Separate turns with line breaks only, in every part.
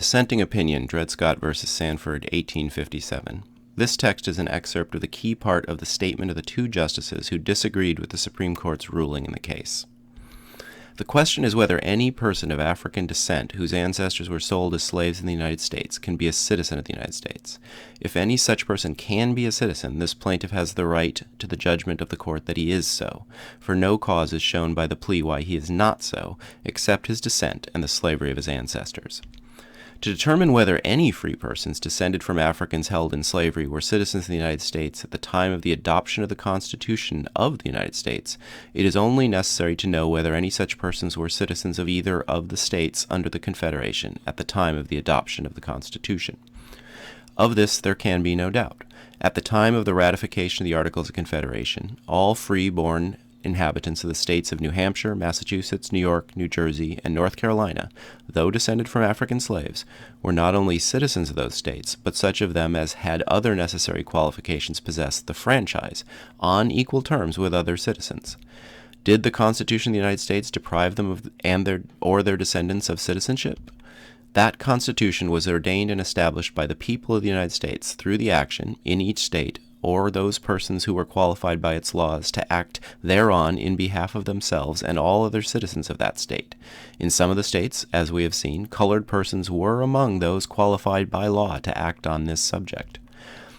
Dissenting Opinion, Dred Scott v. Sanford, 1857. This text is an excerpt of the key part of the statement of the two justices who disagreed with the Supreme Court's ruling in the case. The question is whether any person of African descent whose ancestors were sold as slaves in the United States can be a citizen of the United States. If any such person can be a citizen, this plaintiff has the right to the judgment of the court that he is so, for no cause is shown by the plea why he is not so, except his descent and the slavery of his ancestors. To determine whether any free persons descended from Africans held in slavery were citizens of the United States at the time of the adoption of the Constitution of the United States, it is only necessary to know whether any such persons were citizens of either of the states under the Confederation at the time of the adoption of the Constitution. Of this there can be no doubt. At the time of the ratification of the Articles of Confederation, all free-born inhabitants of the states of New Hampshire, Massachusetts, New York, New Jersey, and North Carolina, though descended from African slaves, were not only citizens of those states, but such of them as had other necessary qualifications possessed the franchise, on equal terms with other citizens. Did the Constitution of the United States deprive them of their descendants of citizenship? That Constitution was ordained and established by the people of the United States through the action, in each state, or those persons who were qualified by its laws to act thereon in behalf of themselves and all other citizens of that state. In some of the states, as we have seen, colored persons were among those qualified by law to act on this subject.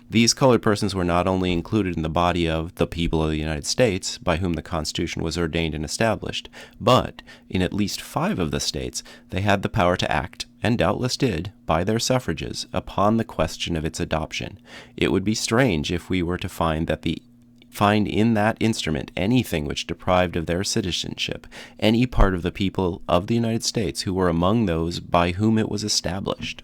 These colored persons were not only included in the body of the people of the United States, by whom the Constitution was ordained and established, but in at least 5 of the states they had the power to act, and doubtless did, by their suffrages, upon the question of its adoption. It would be strange if we were to find in that instrument anything which deprived of their citizenship any part of the people of the United States who were among those by whom it was established.